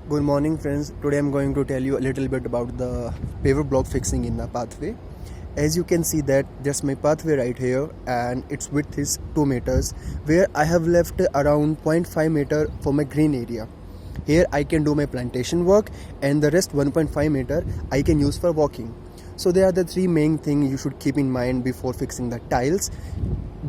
Good morning friends. Today I'm going to tell you a little bit about the paver block fixing in the pathway. As you can see that there's my pathway right here and its width is 2 meters where I have left around 0.5 meter for my green area. Here I can do my plantation work and the rest 1.5 meter I can use for walking. So there are the three main things you should keep in mind before fixing the tiles.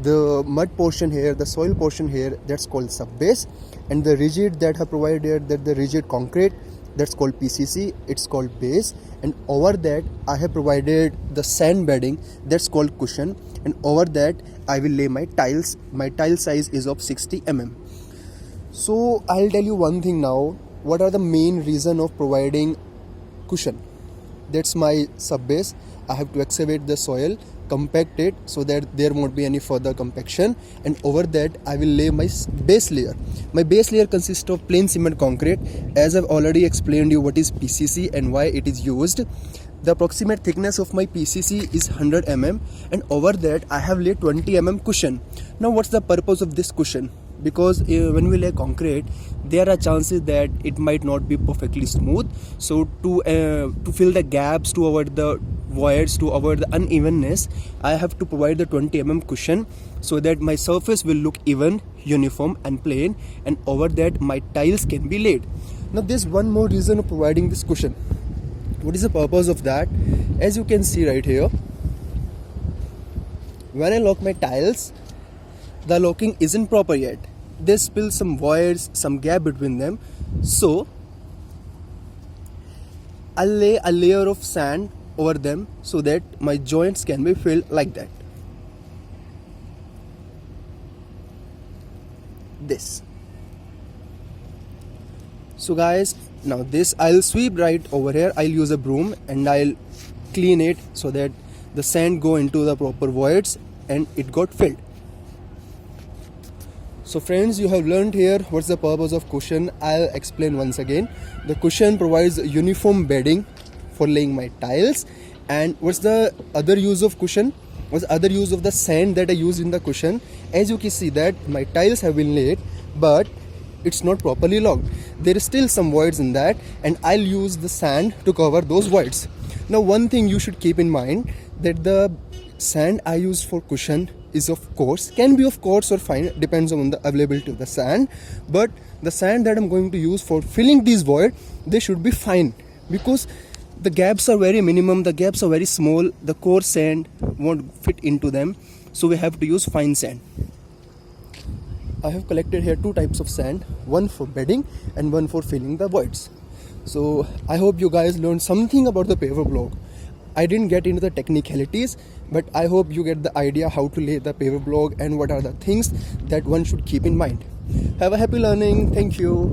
The mud portion here, the soil portion here, that's called subbase, and the rigid that have provided, that the rigid concrete, that's called PCC, it's called base, and over that I have provided the sand bedding, that's called cushion, and over that I will lay my tiles. My tile size is of 60 mm. So I'll tell you one thing now. What are the main reason of providing cushion? That's my subbase. I have to excavate the soil, compact it so that there won't be any further compaction, and over that I will lay my base layer. My base layer consists of plain cement concrete. As I've already explained you what is PCC and why it is used. The approximate thickness of my PCC is 100 mm, and over that I have laid 20 mm cushion. Now what's the purpose of this cushion? Because when we lay concrete, there are chances that it might not be perfectly smooth. So to fill the gaps, to avoid the voids, to avoid the unevenness, I have to provide the 20 mm cushion so that my surface will look even, uniform and plain, and over that my tiles can be laid. Now there's one more reason of providing this cushion. What is the purpose of that? As you can see right here, when I lock my tiles, the locking isn't proper yet. There's still some voids, some gap between them. So I'll lay a layer of sand over them so that my joints can be filled like that. This. So guys, now this I'll sweep right over here. I'll use a broom and I'll clean it so that the sand go into the proper voids and it got filled. So friends, you have learned here what's the purpose of cushion. I'll explain once again. The cushion provides uniform bedding for laying my tiles. And what's the other use of cushion? What's the other use of the sand that I use in the cushion? As you can see that my tiles have been laid, but it's not properly locked. There is still some voids in that, and I'll use the sand to cover those voids. Now one thing you should keep in mind, that the sand I use for cushion is of course, can be of course or fine, depends on the availability of the sand, but the sand that I'm going to use for filling these voids, they should be fine, because the gaps are very minimum, the gaps are very small, the coarse sand won't fit into them, so we have to use fine sand. I have collected here two types of sand, one for bedding and one for filling the voids. So I hope you guys learned something about the paver block. I didn't get into the technicalities, but I hope you get the idea how to lay the paver block and what are the things that one should keep in mind. Have a happy learning. Thank you.